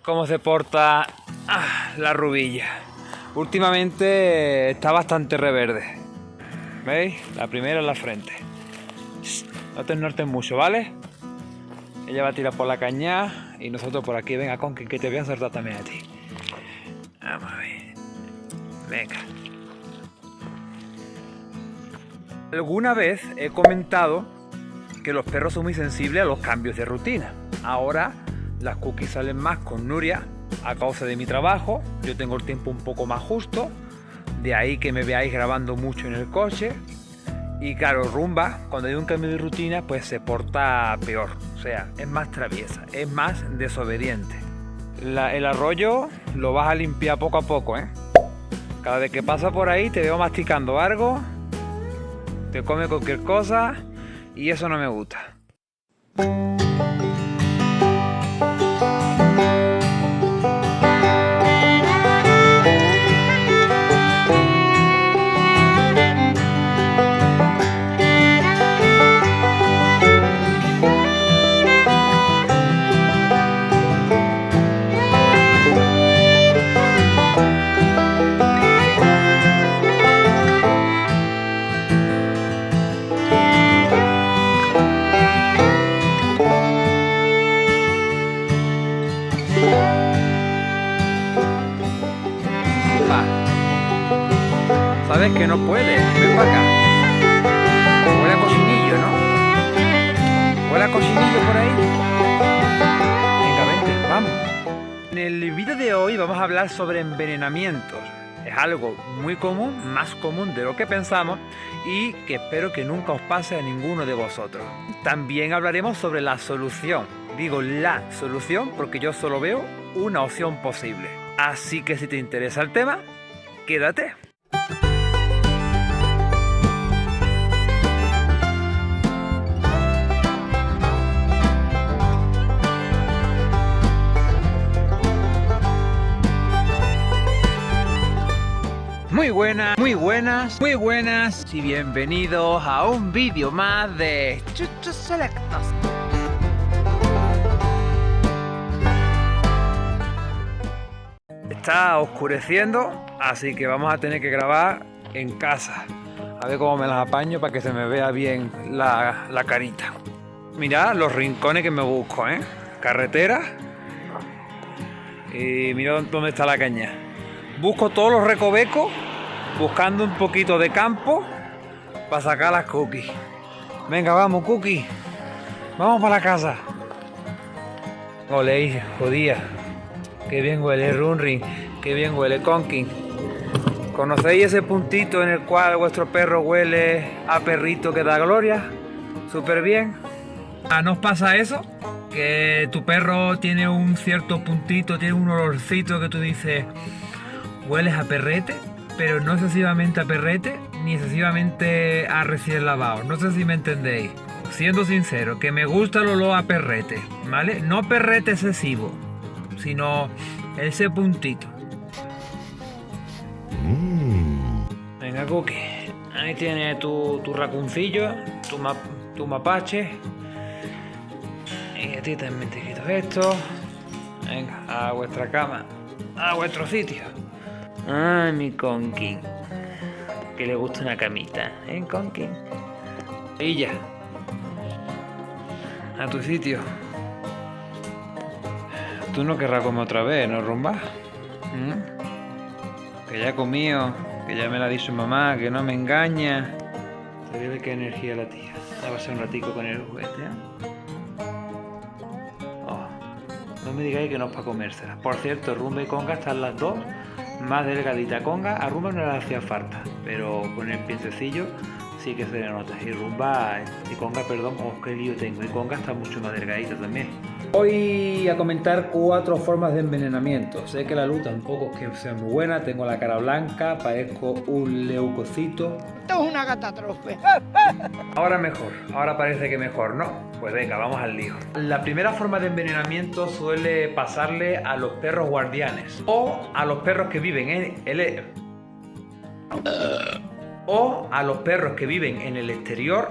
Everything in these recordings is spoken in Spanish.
Cómo se porta la rubilla. Últimamente está bastante reverde. ¿Veis? La primera en la frente. No te nortes mucho, ¿vale? Ella va a tirar por la caña y nosotros por aquí. Venga, Conky, que te voy a soltar también a ti. Vamos a ver. Venga. Alguna vez he comentado que los perros son muy sensibles a los cambios de rutina. Ahora las cookies salen más con Nuria a causa de mi trabajo. Yo tengo el tiempo un poco más justo, de ahí que me veáis grabando mucho en el coche. Y claro, Rumba, cuando hay un cambio de rutina, pues se porta peor. O sea, es más traviesa, es más desobediente. El arroyo lo vas a limpiar poco a poco, ¿eh? Cada vez que pasa por ahí te veo masticando algo, te come cualquier cosa y eso no me gusta. Sabes que no puedes, ven para acá. Huele a cochinillo, ¿no? Huele a cochinillo por ahí. Venga, vente, vamos. En el vídeo de hoy vamos a hablar sobre envenenamientos. Es algo muy común, más común de lo que pensamos y que espero que nunca os pase a ninguno de vosotros. También hablaremos sobre la solución. Digo la solución porque yo solo veo una opción posible. Así que si te interesa el tema, quédate. Muy buenas y bienvenidos a un vídeo más de Chuchos Selectos. Está oscureciendo, así que vamos a tener que grabar en casa. A ver cómo me las apaño para que se me vea bien la carita. Mirad los rincones que me busco, ¿eh? Carretera. Y mirad dónde está la caña. Busco todos los recovecos, buscando un poquito de campo para sacar las cookies. Venga, vamos, cookie. Vamos para la casa. Oléis, jodía. Qué bien huele Runring, qué bien huele Conky. ¿Conocéis ese puntito en el cual vuestro perro huele a perrito que da gloria? Súper bien. ¿No os pasa eso? Que tu perro tiene un cierto puntito, tiene un olorcito que tú dices, hueles a perrete, pero no excesivamente a perrete, ni excesivamente a recién lavado. No sé si me entendéis. Siendo sincero, que me gusta el olor a perrete, ¿vale? No perrete excesivo, sino ese puntito. Venga, Cookie, ahí tienes tu racuncillo, tu mapache. Y a ti también te quito esto. Venga, a vuestra cama, a vuestro sitio. Ay, mi Conky, que le gusta una camita, ¿eh, Conky? Y ya, a tu sitio. Tú no querrás comer otra vez, ¿no, Rumba? Que ya he comido, que ya me la ha dicho mamá, que no me engaña. Se ve qué energía la tía. Ya va a ser un ratico con el juguete, ¿eh? Oh, no me digáis que no es para comérsela. Por cierto, Rumba y Conga están las dos más delgadita. Conga, a Rumba no le hacía falta, pero con el pincecillo sí que se le nota. Y Rumba, y Conga, perdón, qué lío tengo. Y Conga está mucho más delgadita también. Voy a comentar 4 formas de envenenamiento. Sé que la luz tampoco es que sea muy buena. Tengo la cara blanca, parezco un leucocito. Esto es una catástrofe. Ahora mejor, ahora parece que mejor, ¿no? Pues venga, vamos al lío. La primera forma de envenenamiento suele pasarle a los perros guardianes o a los perros que viven en el exterior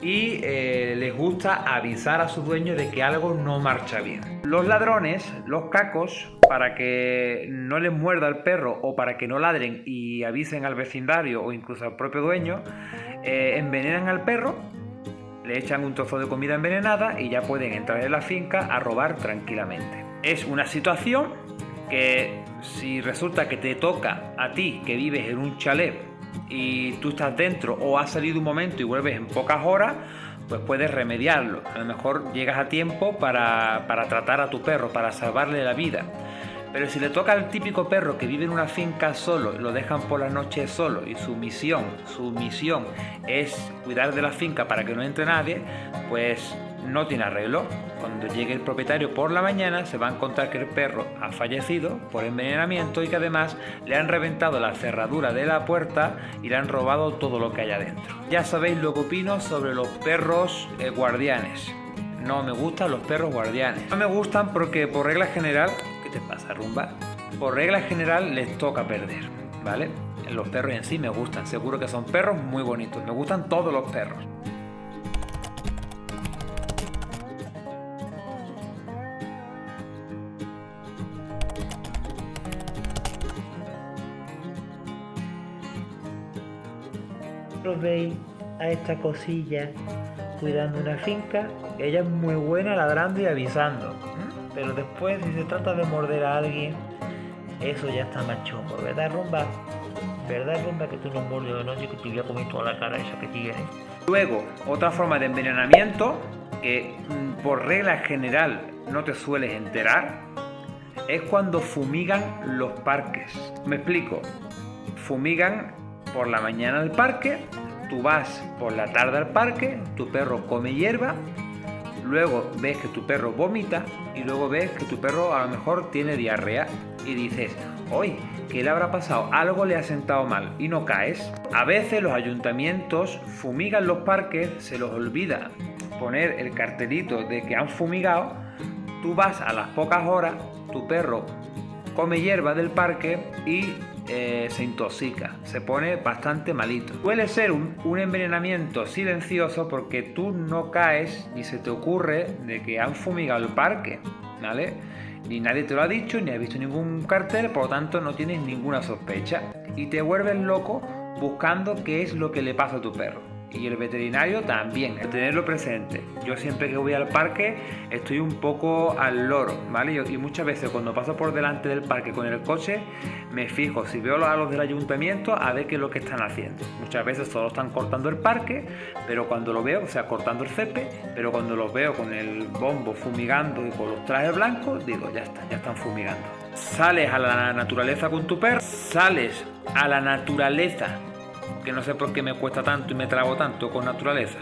y les gusta avisar a su dueño de que algo no marcha bien. Los ladrones, los cacos, para que no les muerda el perro o para que no ladren y avisen al vecindario o incluso al propio dueño, envenenan al perro, le echan un trozo de comida envenenada y ya pueden entrar en la finca a robar tranquilamente. Es una situación que si resulta que te toca a ti que vives en un chalet y tú estás dentro o has salido un momento y vuelves en pocas horas, pues puedes remediarlo. A lo mejor llegas a tiempo para tratar a tu perro, para salvarle la vida. Pero si le toca al típico perro que vive en una finca solo, lo dejan por las noches solo y su misión es cuidar de la finca para que no entre nadie, pues no tiene arreglo. Cuando llegue el propietario por la mañana se va a encontrar que el perro ha fallecido por envenenamiento y que además le han reventado la cerradura de la puerta y le han robado todo lo que hay adentro. Ya sabéis lo que opino sobre los perros guardianes. No me gustan los perros guardianes. No me gustan porque por regla general... ¿Qué te pasa, Rumba? Por regla general les toca perder, ¿vale? Los perros en sí me gustan, seguro que son perros muy bonitos. Me gustan todos los perros. Veis a esta cosilla cuidando una finca, ella es muy buena ladrando y avisando, pero después si se trata de morder a alguien, eso ya está más chungo, ¿verdad, Rumba? ¿Verdad, Rumba, que tú no mordes de noche que te voy a comer toda la cara esa que tienes? Luego, otra forma de envenenamiento que por regla general no te sueles enterar es cuando fumigan los parques. Me explico. Fumigan por la mañana al parque, tú vas por la tarde al parque, tu perro come hierba, luego ves que tu perro vomita y luego ves que tu perro a lo mejor tiene diarrea y dices, oye, ¿qué le habrá pasado? Algo le ha sentado mal y no caes. A veces los ayuntamientos fumigan los parques, se los olvida poner el cartelito de que han fumigado, tú vas a las pocas horas, tu perro come hierba del parque y se intoxica, se pone bastante malito. Suele ser un envenenamiento silencioso porque tú no caes ni se te ocurre de que han fumigado el parque, ¿vale? Ni nadie te lo ha dicho, ni has visto ningún cartel, por lo tanto no tienes ninguna sospecha y te vuelves loco buscando qué es lo que le pasa a tu perro. Y el veterinario también, tenerlo presente. Yo siempre que voy al parque estoy un poco al loro, ¿vale? Y muchas veces cuando paso por delante del parque con el coche me fijo, si veo a los del ayuntamiento, a ver qué es lo que están haciendo. Muchas veces solo están cortando el parque, pero cuando lo veo, o sea, cortando el césped, pero cuando los veo con el bombo fumigando y con los trajes blancos, digo, ya está, ya están fumigando. Sales a la naturaleza con tu perro, sales a la naturaleza, que no sé por qué me cuesta tanto y me trago tanto con naturaleza.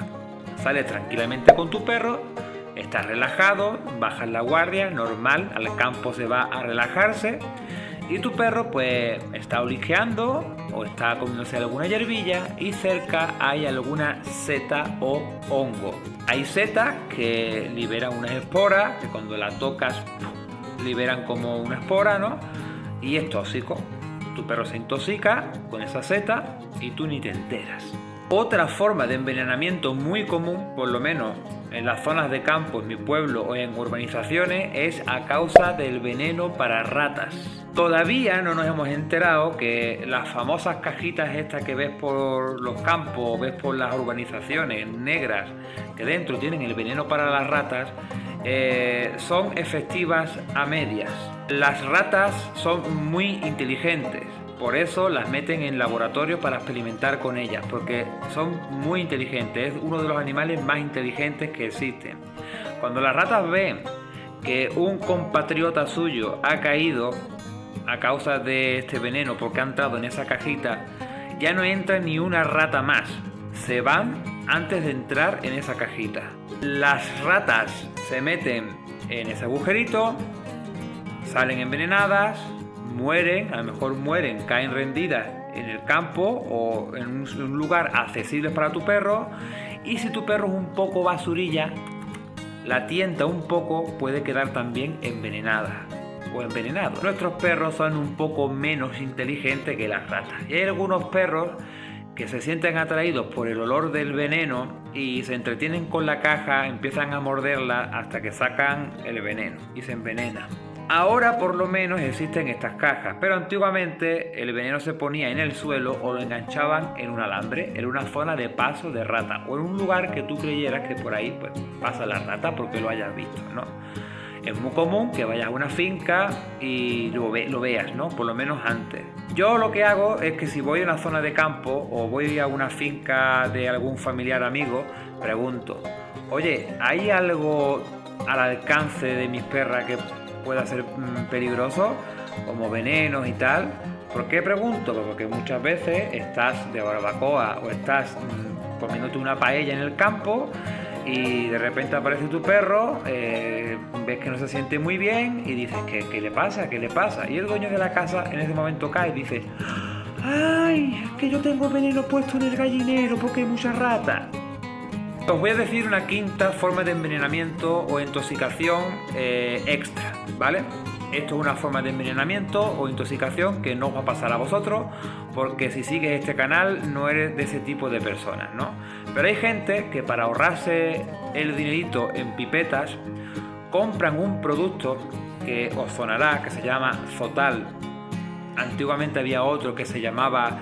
Sales tranquilamente con tu perro, estás relajado, bajas la guardia, normal, al campo se va a relajarse y tu perro pues está olijeando o está comiéndose alguna hierbilla y cerca hay alguna seta o hongo. Hay setas que liberan unas esporas, que cuando la tocas liberan como una espora, ¿no? Y es tóxico. Tu perro se intoxica con esa seta y tú ni te enteras. Otra forma de envenenamiento muy común, por lo menos en las zonas de campo, en mi pueblo o en urbanizaciones, es a causa del veneno para ratas. Todavía no nos hemos enterado que las famosas cajitas estas que ves por los campos, ves por las urbanizaciones negras, que dentro tienen el veneno para las ratas, son efectivas a medias. Las ratas son muy inteligentes, por eso las meten en laboratorio para experimentar con ellas, porque son muy inteligentes, es uno de los animales más inteligentes que existen. Cuando las ratas ven que un compatriota suyo ha caído a causa de este veneno porque ha entrado en esa cajita, ya no entra ni una rata más, se van antes de entrar en esa cajita. Las ratas se meten en ese agujerito, salen envenenadas, mueren, a lo mejor mueren, caen rendidas en el campo o en un lugar accesible para tu perro, y si tu perro es un poco basurilla, la tienta un poco, puede quedar también envenenada o envenenado. Nuestros perros son un poco menos inteligentes que las ratas y hay algunos perros que se sienten atraídos por el olor del veneno y se entretienen con la caja, empiezan a morderla hasta que sacan el veneno y se envenenan. Ahora por lo menos existen estas cajas, pero antiguamente el veneno se ponía en el suelo o lo enganchaban en un alambre, en una zona de paso de rata o en un lugar que tú creyeras que por ahí pues, pasa la rata porque lo hayas visto, ¿no? Es muy común que vayas a una finca y lo veas, ¿no? Por lo menos antes. Yo lo que hago es que si voy a una zona de campo o voy a una finca de algún familiar amigo, pregunto, oye, ¿hay algo al alcance de mis perras que pueda ser peligroso? Como venenos y tal. ¿Por qué pregunto? Porque muchas veces estás de barbacoa o estás comiéndote una paella en el campo y de repente aparece tu perro, ves que no se siente muy bien y dices, ¿qué le pasa? ¿Qué le pasa? Y el dueño de la casa en ese momento cae y dice, ¡ay! Es que yo tengo veneno puesto en el gallinero porque hay muchas ratas. Os voy a decir una quinta forma de envenenamiento o intoxicación extra, ¿vale? Esto es una forma de envenenamiento o intoxicación que no os va a pasar a vosotros, porque si sigues este canal no eres de ese tipo de personas, ¿no? Pero hay gente que para ahorrarse el dinerito en pipetas compran un producto que os sonará, que se llama Zotal. Antiguamente había otro que se llamaba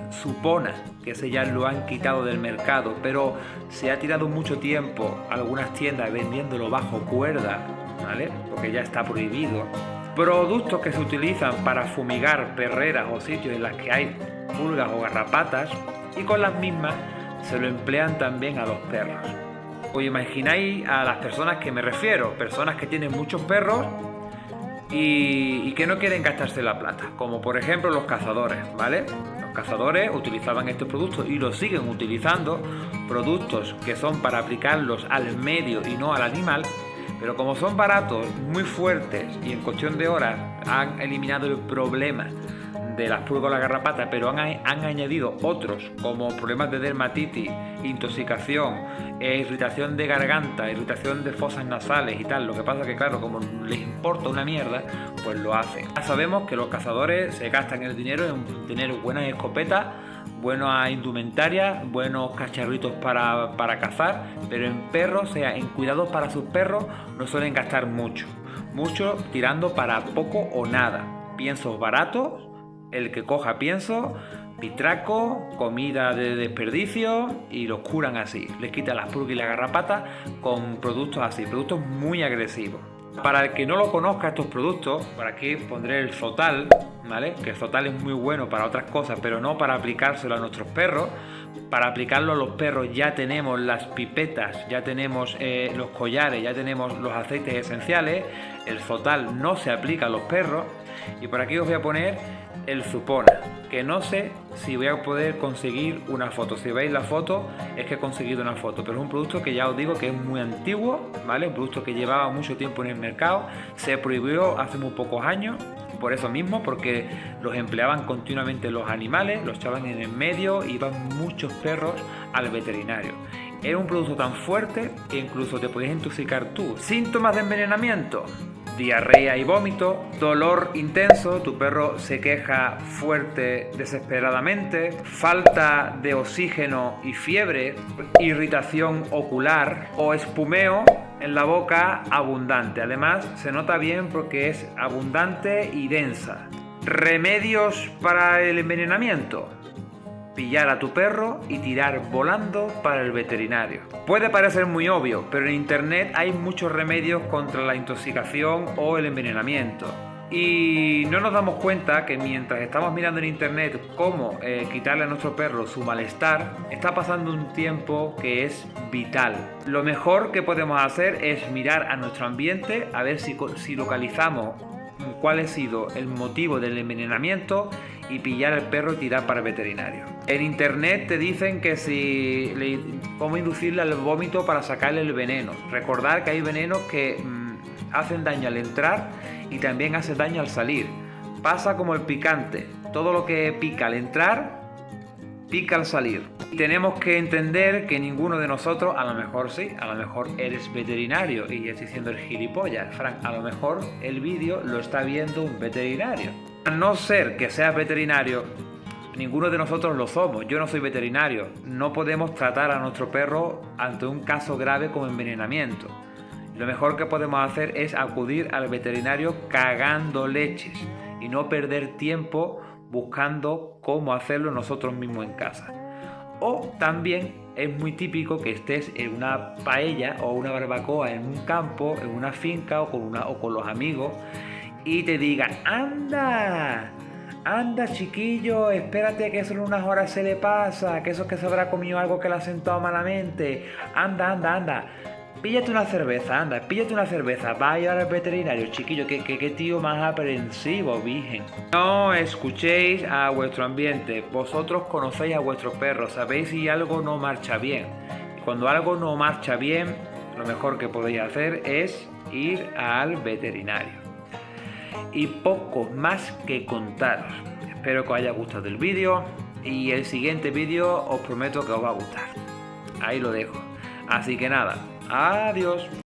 Supona, que ese ya lo han quitado del mercado, pero se ha tirado mucho tiempo algunas tiendas vendiéndolo bajo cuerda, ¿vale? Porque ya está prohibido. Productos que se utilizan para fumigar perreras o sitios en los que hay pulgas o garrapatas, y con las mismas se lo emplean también a los perros. Os imagináis a las personas que me refiero, personas que tienen muchos perros y que no quieren gastarse la plata, como por ejemplo los cazadores, ¿vale? Los cazadores utilizaban estos productos y los siguen utilizando, productos que son para aplicarlos al medio y no al animal, pero como son baratos, muy fuertes y en cuestión de horas han eliminado el problema de las pulgas o la garrapata, pero han añadido otros como problemas de dermatitis, intoxicación, irritación de garganta, irritación de fosas nasales y tal. Lo que pasa es que claro, como les importa una mierda, pues lo hacen. Ya sabemos que los cazadores se gastan el dinero en tener buenas escopetas, buenas indumentarias, buenos cacharritos para cazar, pero en perros, o sea, en cuidados para sus perros, no suelen gastar mucho tirando para poco o nada. Piensos baratos, el que coja pienso, pitraco, comida de desperdicio y los curan así. Les quitan las pulgas y la garrapata con productos así, productos muy agresivos. Para el que no lo conozca estos productos, por aquí pondré el Zotal, ¿vale? Que el Zotal es muy bueno para otras cosas, pero no para aplicárselo a nuestros perros. Para aplicarlo a los perros ya tenemos las pipetas, ya tenemos los collares, ya tenemos los aceites esenciales. El Zotal no se aplica a los perros. Y por aquí os voy a poner el Supona, que no sé si voy a poder conseguir una foto. Si veis la foto, es que he conseguido una foto, pero es un producto que ya os digo que es muy antiguo, ¿vale? Un producto que llevaba mucho tiempo en el mercado, se prohibió hace muy pocos años, por eso mismo, porque los empleaban continuamente los animales, los echaban en el medio, iban muchos perros al veterinario. Era un producto tan fuerte que incluso te podías intoxicar tú. Síntomas de envenenamiento: diarrea y vómito, dolor intenso, tu perro se queja fuerte, desesperadamente, falta de oxígeno y fiebre, irritación ocular o espumeo en la boca abundante. Además, se nota bien porque es abundante y densa. Remedios para el envenenamiento: pillar a tu perro y tirar volando para el veterinario. Puede parecer muy obvio, pero en internet hay muchos remedios contra la intoxicación o el envenenamiento. Y no nos damos cuenta que mientras estamos mirando en internet cómo quitarle a nuestro perro su malestar, está pasando un tiempo que es vital. Lo mejor que podemos hacer es mirar a nuestro ambiente, a ver si localizamos cuál ha sido el motivo del envenenamiento y pillar al perro y tirar para el veterinario. En internet te dicen que cómo inducirle al vómito para sacarle el veneno. Recordar que hay venenos que hacen daño al entrar y también hacen daño al salir. Pasa como el picante. Todo lo que pica al entrar, pica al salir. Tenemos que entender que ninguno de nosotros, a lo mejor sí, a lo mejor eres veterinario y ya estoy siendo el gilipollas, Frank, a lo mejor el vídeo lo está viendo un veterinario. A no ser que seas veterinario, ninguno de nosotros lo somos. Yo no soy veterinario. No podemos tratar a nuestro perro ante un caso grave como envenenamiento. Lo mejor que podemos hacer es acudir al veterinario cagando leches y no perder tiempo buscando cómo hacerlo nosotros mismos en casa. O también es muy típico que estés en una paella o una barbacoa en un campo, en una finca o con los amigos y te digan: anda chiquillo, espérate que eso en unas horas se le pasa, que eso es que se habrá comido algo que le ha sentado malamente, anda, píllate una cerveza, va a llevar al veterinario, chiquillo, que tío más aprensivo, virgen. No escuchéis a vuestro ambiente, vosotros conocéis a vuestro perro, sabéis si algo no marcha bien. Y cuando algo no marcha bien, lo mejor que podéis hacer es ir al veterinario. Y poco más que contaros. Espero que os haya gustado el vídeo y el siguiente vídeo os prometo que os va a gustar. Ahí lo dejo. Así que nada, adiós.